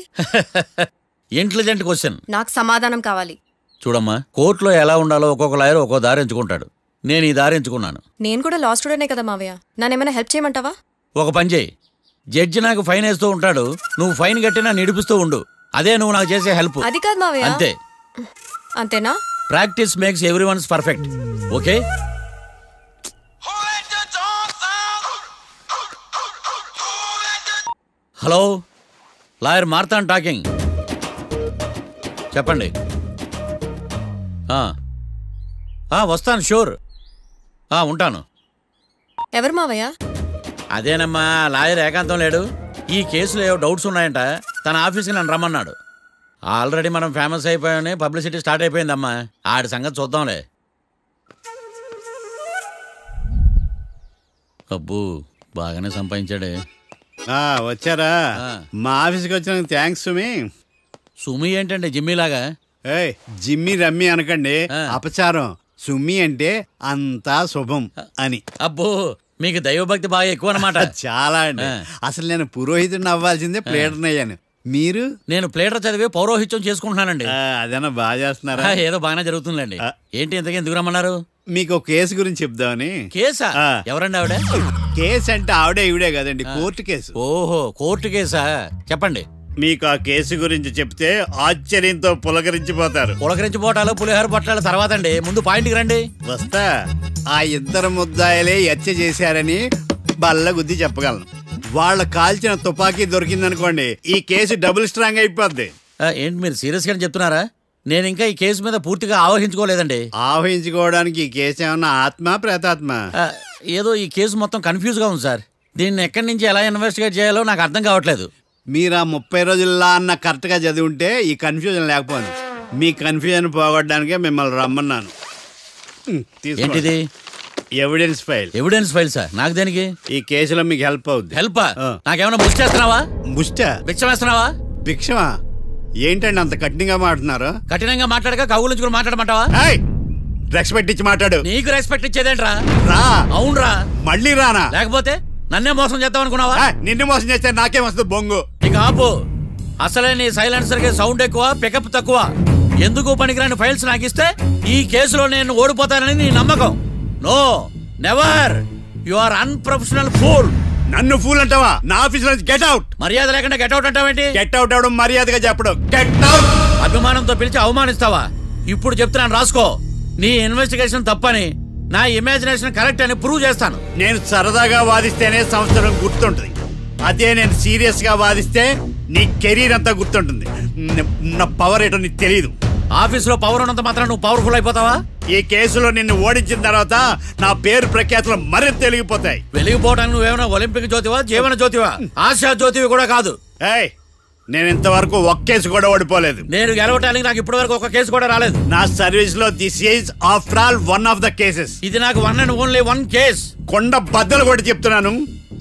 Intelligent question. నాకు సమాధానం కావాలి. చూడమ్మా, కోర్టులో ఎలా ఉండాలో ఒక్కొక్క లాయర్ ఒక్కో దారి ఎంచుకుంటాడు. నేను ఈ దారి ఎంచుకున్నాను. నేను కూడా లా స్టూడెంటే కదా మావయ్య, నన్నేమైనా హెల్ప్ చేయమంటావా? ఒక పని చేయి, జడ్జి నాకు ఫైన్ వేస్తూ ఉంటాడు, నువ్వు ఫైన్ కట్టినా నిడిపిస్తూ ఉండు. అదే నువ్వు నాకు చేసే హెల్ప్. అది కాదు మావయ్య. అంతే. అంతేనా? Practice makes everyone's perfect. Okay. Hello, lawyer Marthan talking. చెప్పండి. వస్తాను, షూర్. ఉంటాను. ఎవరు మావయ్య? అదేనమ్మా, లాయర్ ఏకాంతం లేడు. ఈ కేసులో ఏవో డౌట్స్ ఉన్నాయంట, తన ఆఫీస్కి నన్ను రమ్మన్నాడు. ఆల్రెడీ మనం ఫేమస్ అయిపోయామని పబ్లిసిటీ స్టార్ట్ అయిపోయిందమ్మా. ఆడి సంగతి చూద్దాంలే. అబ్బు, బాగానే సంపాదించాడే. వచ్చారా? మా ఆఫీస్కి వచ్చిన థ్యాంక్స్ సుమి. సుమి ఏంటండి జిమ్మీలాగా? జిమ్మి రమ్మి అనకండి, అపచారం. సుమి అంటే అంతా శుభం అని. అబ్బో, మీకు దైవభక్తి బాగా ఎక్కువ అన్నమాట. చాలా అండి. అసలు నేను పురోహితుడిని అవ్వాల్సిందే, ప్లేటర్ని అయ్యాను. మీరు? నేను ప్లేటర్ చదివి పౌరోహిత్యం చేసుకుంటున్నానండి. అదేనా బాగా చేస్తున్నారా? ఏదో బాగానే జరుగుతుందండి. ఏంటి ఇంతకీ ఎందుకు రమ్మన్నారు? మీకు ఒక కేసు గురించి చెప్దామని. కేసా? ఎవరండి ఆవిడ? కేసు అంటే ఆవిడే ఈవిడే కదండి, కోర్టు కేసు. ఓహో, కోర్టు కేసా? చెప్పండి. మీకు ఆ కేసు గురించి చెప్తే ఆశ్చర్యంతో పులకరించిపోతారు. పులకరించిపోటాలు పులిహోర పట్టాల తర్వాత అండి, ముందు పాయింట్కి రండి. వస్తా. ఆ ఇద్దరు ముద్దాయలే హత్య చేశారని బల్ల గుద్ది చెప్పగలను. వాళ్ళ కాల్చిన తుపాకీ దొరికిందనుకోండి, ఈ కేసు డబుల్ స్ట్రాంగ్ అయిపోద్ది. ఏంటి మీరు సీరియస్ గా చెప్తున్నారా? నేను ఇంకా ఈ కేసు మీద పూర్తిగా ఆవహించుకోలేదండి. ఆవహించుకోవడానికి ఈ కేసు ఏమన్నా ఆత్మ ప్రేతాత్మ? ఏదో ఈ కేసు మొత్తం కన్ఫ్యూజ్ గా ఉంది సార్. దీన్ని ఎక్కడి నుంచి ఎలా ఇన్వెస్టిగేట్ చేయాలో నాకు అర్థం కావట్లేదు. మీరు ఆ 30 రోజుల్లో అన్న కరెక్ట్ గా చదివి ఉంటే ఈ కన్ఫ్యూజన్ లేకపోను. మీ కన్ఫ్యూజన్ పోగొట్టడానికే మిమ్మల్ని రమ్మన్నాను. ఏంటిది? Evidence file. Evidence file sir? నాకు దేనికి? ఈ కేసులో మీకు హెల్ప్ అవుద్ది. హెల్పా? నాకేమైనా ముష్టి చేస్తున్నావా? ముష్టి? భిక్ష వేస్తున్నావా? భిక్షమా? ఏంటండి అంత కఠినంగా మాట్లాడుతున్నారు? కఠినంగా మాట్లాడక కవుల మాట్లాడమంటావా? రెస్పెక్ట్ ఇచ్చి మాట్లాడు. నీకు రెస్పెక్ట్ ఇచ్చేదేంట్రా? రా. అవునరా? మళ్ళీ రానా? లేకపోతే నన్నే మోసం చేద్దాం అనుకున్నావా? నిన్ను మోసం చేస్తే నాకేం వస్తుంది బొంగు? ఇక ఆపు. అసలే నీ సైలెన్సర్ కి సౌండ్ ఎక్కువ, పికప్ తక్కువ. ఎందుకు పనికిరాని ఫైల్స్ నాకు ఇస్తే ఈ కేసులో నేను ఓడిపోతానని నీ నమ్మకం. No, never. You are unprofessional fool. నన్ను ఫూల్ అంటావా? నా ఆఫీస్ నుంచి గెట్ అవుట్. మర్యాద లేకుండా గెట్ అవుట్ అంటావేంటి? గెట్ అవుట్ అవడం మర్యాదగా చెప్పడం. Get out. అభిమానంతో పిలిచి అవమానిస్తావా? ఇప్పుడు చెప్తున్నాను, రాసుకో. నీ ఇన్వెస్టిగేషన్ తప్పని, నా ఇమాజినేషన్ కరెక్ట్ అని ప్రూవ్ చేస్తాను. నేను సరదాగా వాదిస్తేనే సంవత్సరం గుర్తుంటుంది. అదే నేను సీరియస్ గా వాదిస్తే నీ కెరీర్ అంతా గుర్తుంటుంది. నా పవర్ ఏంటో నీకు తెలియదు. ఆఫీసులో పవర్ ఉన్నంత మాత్రం నువ్వు పవర్ఫుల్ అయిపోతావా? ఈ కేసులో నిన్ను ఓడించిన తర్వాత నా పేరు ప్రఖ్యాతులు మరింత వెలిగిపోతాయి. వెలిగిపోవడానికి నువ్వేమైనా ఒలింపిక్ జ్యోతివా, జీవన జ్యోతివా? ఆశా జ్యోతివి కూడా కాదు. నేను ఇంతవరకు ఒక్క కేసు కూడా ఓడిపోలేదు. నేను గెలవటానికి నాకు ఇప్పటి వరకు ఒక కేసు కూడా రాలేదు. నా సర్వీస్ లో this is after all one of the cases. ఇది నాకు one and only one case. కొండ బద్దలు కూడా చెప్తున్నాను,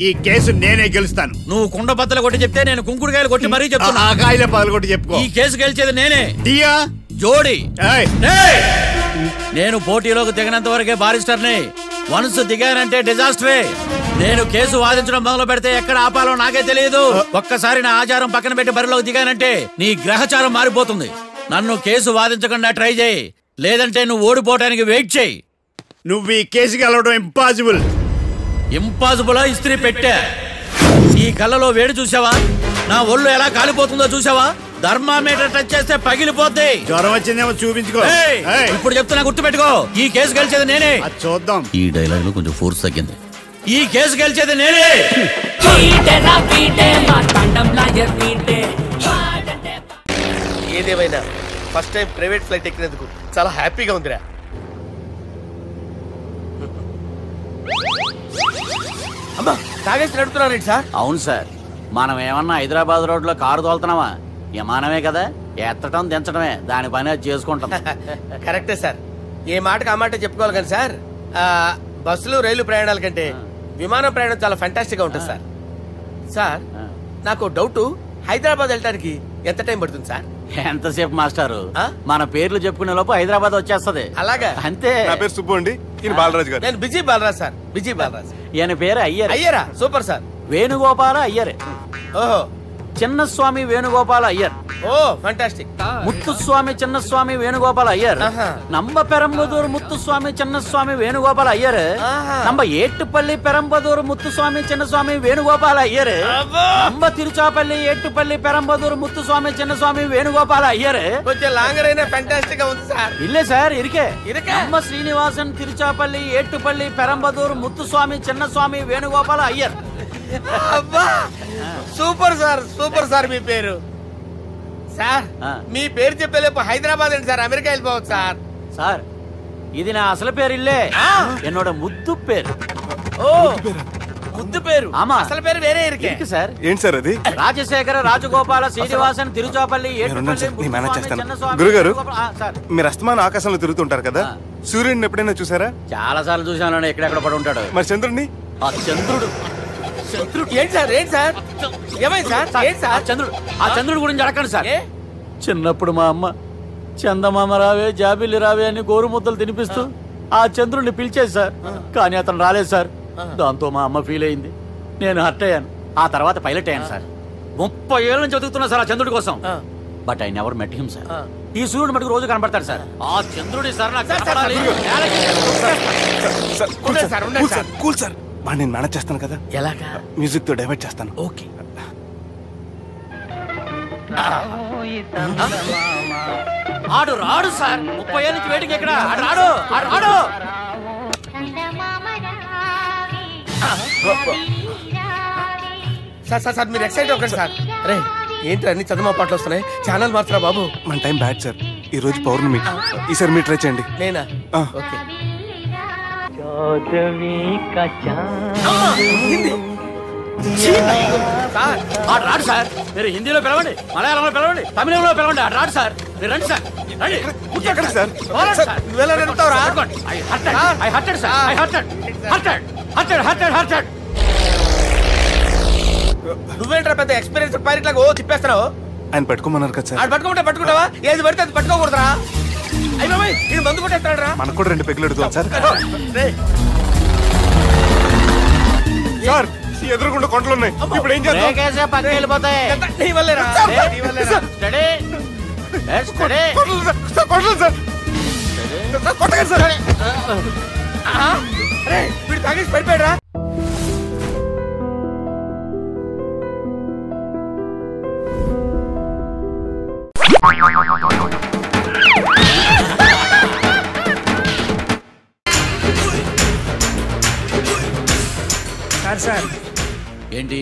ఈ కేసు నేనే గెలుస్తాను. నువ్వు కుండ బద్దలు కొట్టి చెప్తే నేను కుంకుడుకాయలు కొట్టి మరీ చెప్తున్నా. ఆ కాయలే పగలు కొట్టి చెప్పుకో. ఈ కేసు గెలిచేది నేనే. దియా జోడి. నేను పోటీలోకి దిగినంత వరకే బారిస్టర్ని. వన్స్ దిగానంటే డిజాస్టరే. నేను కేసు వాదించడం మొదలు పెడితే ఎక్కడ ఆపాలో నాకే తెలియదు. ఒక్కసారి నా ఆచారం పక్కన పెట్టి బరిలోకి దిగానంటే నీ గ్రహచారం మారిపోతుంది. నన్ను కేసు వాదించకుండా ట్రై చేయి, లేదంటే నువ్వు ఓడిపోవడానికి వెయిట్ చేయి. నువ్వు ఈ కేసు గెలవడం ఇంపాసిబుల్. ఇంపాసిబులా? ఇస్త్రీ పెట్టా. ఈ కళ్ళలో వేడి చూసావా? నా ఒళ్ళు ఎలా కాలిపోతుందో చూసావా? థర్మామీటర్ టచ్ చేస్తే పగిలిపోద్ది. జ్వరం వచ్చిందేమో చూపించుకో. ఇప్పుడు చెప్తున్నా, గుర్తు పెట్టుకో. ఈ కేసు గెలిచేది నేనే. చూద్దాం. ఈ డైలాగ్ లో కొంచెం ఫోర్స్ తగ్గింది. ఈ కేసు గెలిచేది నేనే. ఏదేమైనా ఫస్ట్ టైం ప్రైవేట్ ఫ్లైట్ ఎక్కినందుకు చాలా హ్యాపీగా ఉందిరా. అమ్మా, తాగేసి నడుపుతున్నారేంటి సార్? అవును సార్. మనం ఏమన్నా హైదరాబాద్ రోడ్ లో కారు తోలుతున్నావా? విమానమే కదా, ఎత్తటం దించడమే. దాని పని అది చేసుకుంటాం. కరెక్టే సార్. ఏ మాటకు ఆ మాట చెప్పుకోవాలి కానీ సార్, బస్సులు రైలు ప్రయాణాల కంటే విమానం ప్రయాణం చాలా ఫ్యాంటాస్టిక్ గా ఉంటుంది సార్. సార్, నాకు డౌట్, హైదరాబాద్ వెళ్ళడానికి ఎంత టైం పడుతుంది సార్? ఎంతసేపు మాస్టారు, మన పేర్లు చెప్పుకునే లోపు హైదరాబాద్ వచ్చేస్తది. అలాగా? అంతే. నా పేరు సుబ్బు అండి, ఈయన బాలరాజు గారు. నేను busy Balaraj sir. Busy Balaraj. ఈయన పేరు అయ్యర్. అయ్యరా? Super sir. వేణుగోపాల అయ్యరే. ఓహో, చిన్నస్వామి వేణుగోపాల అయ్యర్. Oh fantastic. ముత్తుస్వామి చిన్నస్వామి వేణుగోపాల అయ్యర్. నంబ పెరంబదూరు ముత్తుస్వామి చిన్నస్వామి వేణుగోపాల అయ్యర్. నంబ ఏట్టుపల్లి పెరంబదూరు ముత్తుస్వామి చిన్నస్వామి వేణుగోపాల అయ్యర్. నంబ తిరుచాపల్లి ఏట్టుపల్లి పెరంబదూరు ముత్తుస్వామి చిన్నస్వామి వేణుగోపాల అయ్యర్. కొంచెం లాంగర్ అయినా ఫంటాస్టిక్ గా ఉంది సార్. ఇల్లే సార్ ఇరికే. నంబ శ్రీనివాసన్ తిరుచాపల్లి ఏట్టుపల్లి పెరంబదూరు ముత్తుస్వామి చిన్నస్వామి వేణుగోపాల అయ్యర్. అబ్బా సూపర్ సార్, సూపర్ సార్. మీ పేరు సార్, మీ పేరు చెప్పేలేపు హైదరాబాద్ అండి సార్, అమెరికా వెళ్ళిపోవచ్చు సార్. సార్ ఇది నా అసలు పేరు ఇల్లే, ఎన్నోడ ముద్దు పేరు. ఓ ముద్దు పేరు. ఆమా అసలు పేరు వేరే ఇరికే సార్. ఏంటి సార్ అది? రాజశేఖర రాజగోపాల శ్రీనివాసన్ తిరుచాపల్లి గురుగారు, మీరు అస్తమాన ఆకాశంలో తిరుగుతుంటారు కదా, సూర్యుడిని ఎప్పుడైనా చూసారా? చాలా సార్లు చూసాను, ఎక్కడెక్కడ పడి ఉంటాడు. మరి చంద్రుడిని? ఆ చంద్రుడు ఏంటి సార్, ఏంటి సార్, ఏమైంది సార్? ఏంటి సార్ చంద్రుడు? ఆ చంద్రుడు గురించి అడగండి సార్. చిన్నప్పుడు మా అమ్మ చందమామ రావే జాబిల్లి రావే అని గోరు ముద్దలు తినిపిస్తూ ఆ చంద్రుడిని పిలిచేది సార్, కానీ అతను రాలేదు సార్. దాంతో మా అమ్మ ఫీల్ అయింది, నేను హర్ట్ అయ్యాను. ఆ తర్వాత పైలట్ అయ్యాను సార్. 30 ఏళ్ళ నుంచి చదువుతున్నా సార్ ఆ చంద్రుడి కోసం. But I never met him sir. ఈ సూర్యుడు మటుకు రోజు కనబడతాడు సార్. ఆ చంద్రుడి సార్ నాకు కూల్ సార్, నేను మేనేజ్ చేస్తాను కదా. ఎలాగా? మ్యూజిక్ తో డైవర్ట్ చేస్తాను. ఓకే. ఆడు రాడు సార్, 30 ఏళ్ళ నుంచి వెయిటింగ్ ఎక్కడ? ఆడు రాడు, ఆడు రాడు. సార్ సార్ సార్ మీరు ఎక్సైట్ అవ్వకండి సార్. అరే ఏంటి అన్ని చదువు పాటలు వస్తున్నాయి, ఛానల్ మార్చరా బాబు. మన టైం బ్యాడ్ సార్, ఈ రోజు పౌర్ణమి. ఈసారి మీరు ట్రై చేయండి. నేనా? ఓకే. ఆడు రాడు సార్, మీరు హిందీలో పిలవండి, మలయాళంలో పిలవండి, తమిళంలో పిలవండి, ఆడు రాడు సార్. మీరు రండి సార్, రండి. నువ్వేంట్రా పెద్ద ఎక్స్పీరియన్స్ పైరెట్ లాగా ఓ తిప్పేస్తున్నావు? ఆయన పట్టుకోమన్నారు కదా సార్. ఆడు పట్టుకుంటే పట్టుకుంటావా? ఏది పడితే అది పట్టుకోకూడదురా? అయ్యి బాబాయ్ ఇది మందు కొట్టేస్తాడు రా. మనకు కూడా 2 పెగ్గులు ఎడుతాం సార్. సార్ ఎదురుగుండా కొండలు ఉన్నాయి, ఇప్పుడు ఏం చేద్దాం? నీ వల్లేరా? వీడు తాగేసి పడిపోయాడు రా. సార్ ఏంటి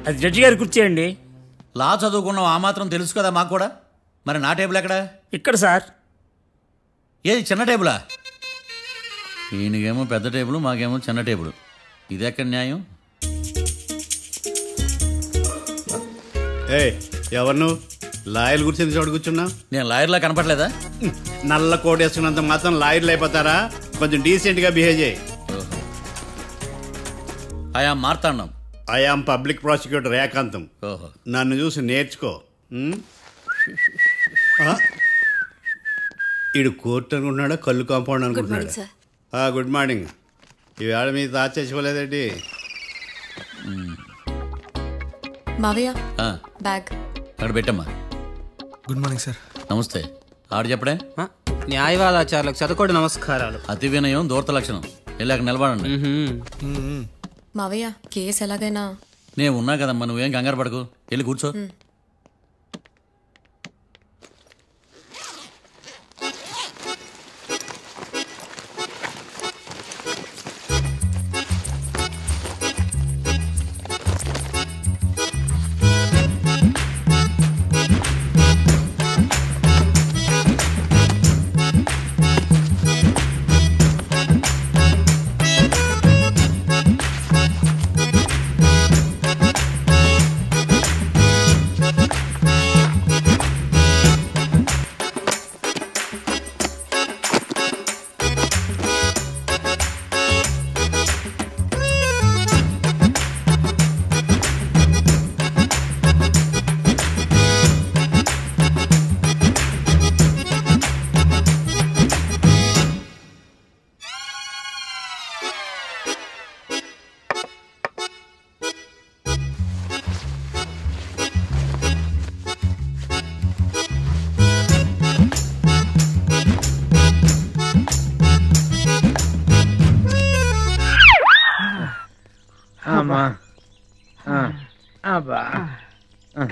అది జడ్జి గారి కూర్చేయండి. లా చదువుకున్నాం, ఆ మాత్రం తెలుసు కదా మాకు కూడా. మరి నా టేబుల్ ఎక్కడ? ఇక్కడ సార్. ఏది చిన్న టేబులా? ఈయనకేమో పెద్ద టేబుల్, మాకేమో చిన్న టేబుల్. ఇది ఎక్కడ న్యాయం? ఎవరు నువ్వు? లాయర్లు కూర్చొని చోటు కూర్చున్నా? నేను లాయర్లా కనపడలేదా? నల్ల కోట్ వేసుకున్నంత మాత్రం లాయర్లు అయిపోతారా? కొంచెం డీసెంట్ గా బిహేవ్ చేయి. ఆయా మార్తాండం. ఐఆమ్ పబ్లిక్ ప్రాసిక్యూటర్ ఏకాంతం. నన్ను చూసి నేర్చుకో. ఈడు కోర్టు అనుకుంటున్నాడా, కళ్ళు కాంపౌండ్ అనుకుంటున్నాడా? Good morning. ఈవేళ మీ తాత చచ్చిపోలేదండి. మావయ్య బ్యాగ్ అక్కడ పెట్టమ్మా. Good morning sir. నమస్తే. ఆడు చెప్పడే? న్యాయవాదాచారులకు చదువుకోండి నమస్కారాలు. అతి వినయం దూరత లక్షణం. వెళ్ళాక నిలబడండి. మావయ్య కేసు ఎలాగైనా. నేను ఉన్నా కదమ్మా, నువ్వేం కంగారు పడకు, వెళ్ళి కూర్చో.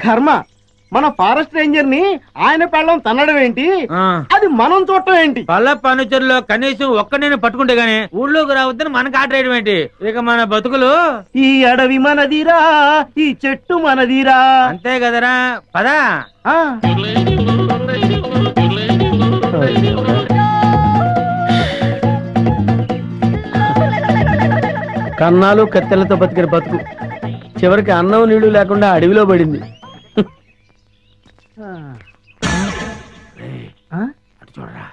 కర్మ, మన ఫారెస్ట్ రేంజర్ ని ఆయన పెళ్ళం తన్నడం ఏంటి, అది మనం చూడటం ఏంటి? పల్ల పనుచరులో కనీసం ఒక్క నేను పట్టుకుంటే గానీ ఊళ్ళోకి రావద్దని మనకు ఆటేయడం ఏంటి? ఇక మన బతుకులు ఈ అడవి మనదిరా, ఈ చెట్టు మనదిరా. అంతే కదరా, పదా. కన్నాలు కత్తెలతో బతికిన బతుకు చివరికి అన్నం నీళ్లు లేకుండా అడవిలో పడింది. చూడరా,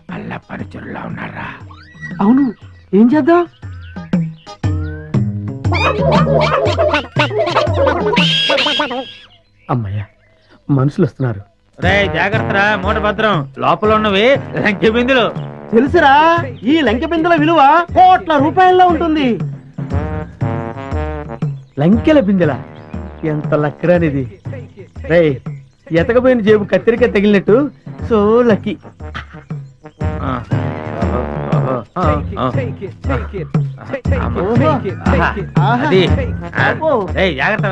పల్ల పనుచరులా ఉన్నారా? అవును, ఏం చేద్దాం? అమ్మయ్య, మనుషులు వస్తున్నారు. రే జాగ్రత్తరా, మూట భద్రం. లోపల ఉన్నవి లంకె బిందులు. తెలుసురా, ఈ లంకె బిందుల విలువ కోట్ల రూపాయల్లో ఉంటుంది. లంకెల బిందెల ఎంత లక్కరానిది. రే, ఎతకపోయిన జేబు కత్తిరిక తగిలినట్టు. So lucky. జాగ్రత్త.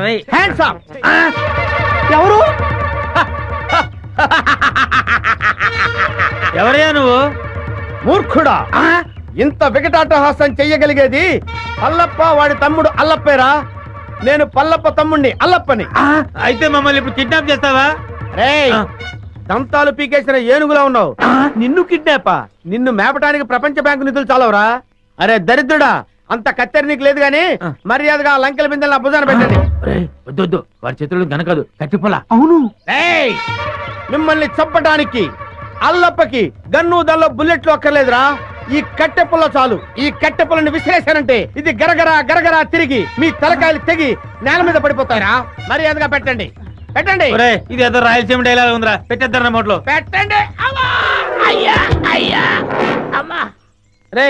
ఎవరు? ఎవరయ్యా నువ్వు? మూర్ఖుడా, ఇంత వికటాటహాసం చెయ్యగలిగేది పల్లప్ప వాడి తమ్ముడు అల్లప్పేరా. నేను పల్లప్ప తమ్ముడిని అల్లప్పని. అయితే మమ్మల్ని ఇప్పుడు కిడ్నాప్ చేస్తావా? రేయ్, దంతాలు పీకేసిన ఏనుగులా ఉన్నావు. నిన్ను కిడ్నాపా? నిన్ను మేపటానికి ప్రపంచ బ్యాంకు నిధులు చాలవరా? అరే దరిద్రుడా, అంత కత్తెర నీకు లేదు గాని మర్యాదగా లంకెల బిందెలు నా భుజాన పెట్టండి. వద్దు, వాడి చేతులు గనకదు, కట్టిపోలా. అవును, మిమ్మల్ని చంపడానికి అల్లప్పకి గన్ను దల్లో బుల్లెట్లు అక్కర్లేదురా. ఈ కట్టె పుల్ల చాలు. ఈ కట్టె పుల్లని విసిరేశానంటే ఇది గరగరా గరగరా తిరిగి మీ తలకాయలు తెగి నేల మీద పడిపోతారా. మర్యాదగా పెట్టండి, పెట్టండి. ఇది ఏదో రాయలసీమ డైలాగ్ ఉందిరా, పెట్టేద్దారా నోట్లో. పెట్టండి. రే,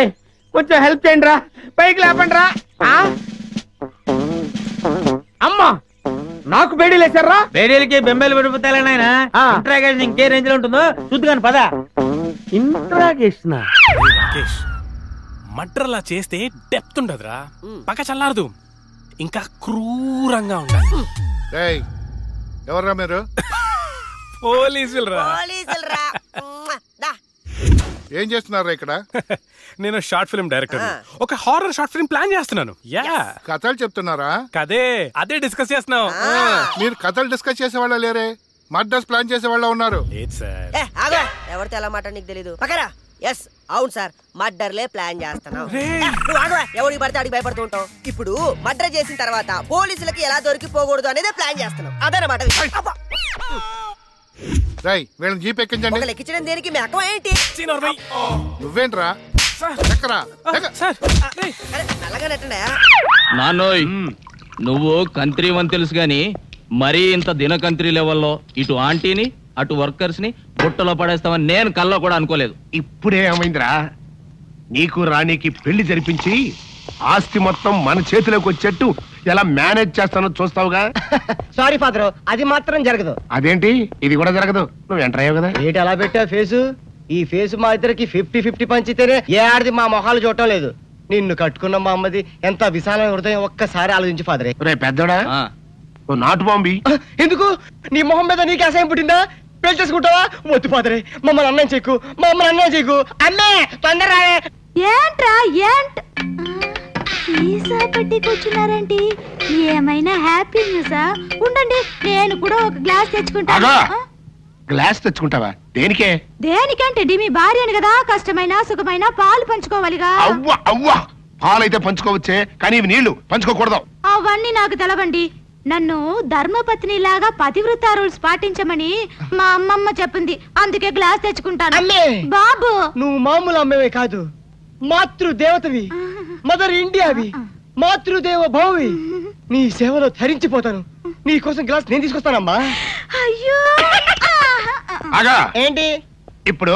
కొంచెం హెల్ప్ చేయండి రా, పైకి లేపండి రా. అమ్మా, నాకు బేడీలు వేసారా? బేడీలకి బెంబేలు పడిపోతాయి నాయన. ఇంట్రాగేషన్ ఇంకే రేంజ్ లో ఉంటుందో చూద్దుగాని పదా. ఇంట్రాగేషన్ మర్డర్లా చేస్తే డెప్త్ ఉండదురా, పక్క చల్లారదు, ఇంకా క్రూరంగా ఉండాలి. ఎవర్రా మీరు? పోలీసులరా. ఏం చేస్తున్నారా ఇక్కడ? నేను షార్ట్ ఫిల్మ్ డైరెక్టర్, ఒక హారర్ షార్ట్ ఫిల్మ్ ప్లాన్ చేస్తున్నాను. కథలు చెప్తున్నారా? కదే, అదే డిస్కస్ చేస్తున్నాం. మీరు కథలు డిస్కస్ చేసే వాళ్ళ లేరే, మర్డర్స్ ప్లాన్ చేసే వాళ్ళ ఉన్నారు. ఎవరితో ఎలా మాట నీకు తెలీదు. పక్కరా. ఎస్, అవును సార్, మర్డర్లే ప్లాన్ చేస్తున్నాం. ఎవరికి పడితే అడిగి భయపడుతూ ఉంటాం. ఇప్పుడు మర్డర్ చేసిన తర్వాత పోలీసులకి ఎలా దొరికిపోకూడదు అనేది ప్లాన్ చేస్తున్నాం. అదనమాట. వీళ్ళని జీప్ ఎక్కించండి. ఎక్కించడం దేనికి? మీ అక్క ఏంటి? నువ్వేంట్రా? నాన్నోయ్, నువ్వు కంత్రి అని తెలుసు గాని మరీ ఇంత దినకంత్రి లెవెల్లో ఇటు ఆంటీని అటు వర్కర్స్ ని బుట్టలో పడేస్తామని నేను కల్లో కూడా అనుకోలేదు. ఇప్పుడే ఏమైందిరా, నీకు రాణికి పెళ్లి జరిపించి ఆస్తి మొత్తం మన చేతిలోకి వచ్చేట్టు ఎలా మేనేజ్ చేస్తానో చూస్తావుగా. సారీ ఫాదర్, అది మాత్రం జరగదు. అదేంటి, ఇది కూడా జరగదు? నువ్వు ఎంటర్ అయ్యావు కదా. ఏంటి అలా పెట్టా ఫేసు? ఈ ఫేసు మా ఇద్దరికి 50-50 పంచితేనే ఏ ఆడిది మా మొహాలు చూడటం లేదు. నిన్ను కట్టుకున్న మా అమ్మది ఎంత విశాలమైన హృదయం, ఒక్కసారి ఆలోచించి ఫాదరే. రే పెద్దోడా, నాటు బాంబి. ఎందుకు? నీ మొహం మీద నీకు అసహ్యం పుట్టిందా? పెళ్లి చేసుకుంటావా? వద్దు ఫాదరే, మమ్మల్ని అన్నం చెక్కు, మమ్మల్ని అన్నం చెక్కు. అమ్మే తొందరరా. ఏంట్రా పట్టి కూర్చున్నారంటే ఏమైనా హ్యాపీ న్యూసా? ఉండండి, నేను కూడా ఒక గ్లాస్ తెచ్చుకుంటాను. గ్లాస్ తెచ్చుకుంటావా? దేనికే? దేనికంటే మీ భార్యని కదా, కష్టమైన సుఖమైన పాలు పంచుకోవాలిగా. అవ్వా అవ్వా, పాలైతే పంచుకోవచ్చే, కానీ ఇవి నీళ్లు పంచుకోకూడదు. అవన్నీ నాకు తెలవండి. నన్ను ధర్మపత్ని లాగా పతివ్రత రూల్స్ పాటించమని మా అమ్మమ్మ చెప్పింది, అందుకే గ్లాస్ తెచ్చుకుంటాను. బాబు, నువ్వు మామూలు అమ్మవే కాదు, మాతృదేవతవి, మదర్ ఇండియావి, మాతృదేవ భౌవి. నీ సేవలో ధరించిపోతాను. నీ కోసం గ్లాస్ నేను తీసుకొస్తానమ్మా. అయ్యో ఏంటి ఇప్పుడు?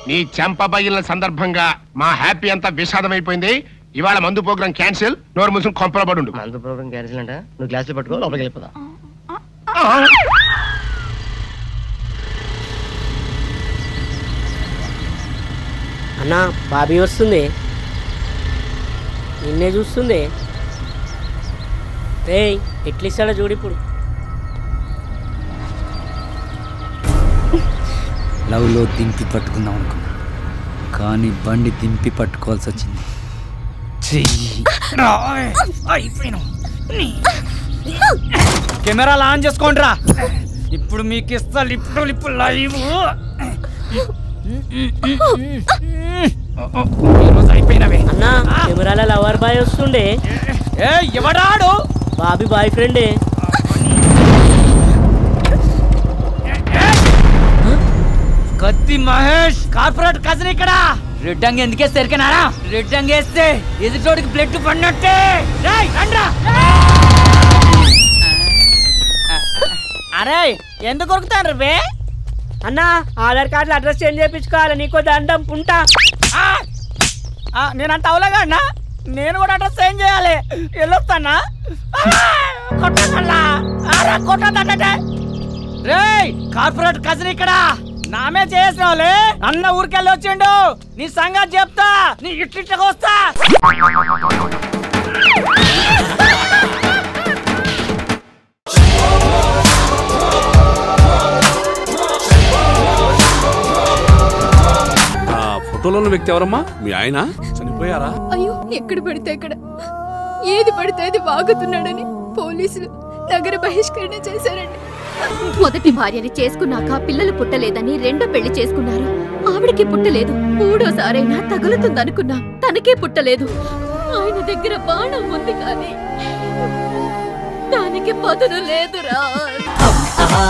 నీ చెంప పగిలిన సందర్భంగా మా హ్యాపీ అంతా విషాదమైపోయింది. ఇవాళ మందు ప్రోగ్రాం క్యాన్సిల్. నోరు మూసుకుని కొంపల పడు. మందు ప్రోగ్రాం క్యాన్సిల్ అంట. నువ్వు గ్లాసులు పట్టుకో, లోపలికి వెళ్ళిపోదా. అన్నా, బాబీ వస్తుంది. నిన్నే చూస్తుంది. రేయ్ ఎట్లిస్తాడో చూడు ఇప్పుడు. లవ్లో దింపి పట్టుకుందాం అనుకున్నా, కానీ బండి దింపి పట్టుకోవాల్సి వచ్చింది. కెమెరాలు ఆన్ చేసుకోండిరా, ఇప్పుడు మీకు ఇస్తా లిప్పు లైవ్. అయిపోయినవే అన్నా. కెమెరాల లవర్ బాయ్ వస్తుండే. ఎవడాడు? బాబీ బాయ్ ఫ్రెండే. కత్తి మహేష్ కార్పొరేట్ కజిన్ ఇక్కడ. రెడ్ అంగి ఎందుకే సరికనారా? రెడ్ అంగి వేస్తే ఎదుటోడికి బ్లడ్ పడినట్టే. అరే ఎందుకు కొరుకుతాను రే అన్నా? ఆధార్ కార్డులో అడ్రస్ చేంజ్ చేయించుకోవాలి, నీకో దండం ఉంటా. నేనంత అవలేగా అన్నా, నేను కూడా అడ్రస్ చేంజ్ చేయాలి. వెళ్ళొస్తానా? రే కార్పొరేట్ కజిన్ ఇక్కడ నామే చేసిన వాళ్ళే. అన్న ఊరికెళ్ళి వచ్చిండు, నీ సంగతి చెప్తా. నీ ఇట్లిట్లకి వస్తా. ఫోటోలో ఉన్న వ్యక్తి ఎవరమ్మా? మీ ఆయన చనిపోయారా? అయ్యో, ఎక్కడ పడితే అక్కడ ఏది పడితే అది వాగుతున్నాడని పోలీసులు నగర బహిష్కరణ చేశారండి. మొదటి భార్యని చేసుకున్నాక పిల్లలు పుట్టలేదని రెండో పెళ్లి చేసుకున్నారు. ఆవిడకి పుట్టలేదు. మూడోసారైనా తగులుతుందనుకున్నా, తనకే పుట్టలేదు. ఆయన దగ్గర బాణం ఉంది కానీ దానికి పదును లేదురా. ఆహా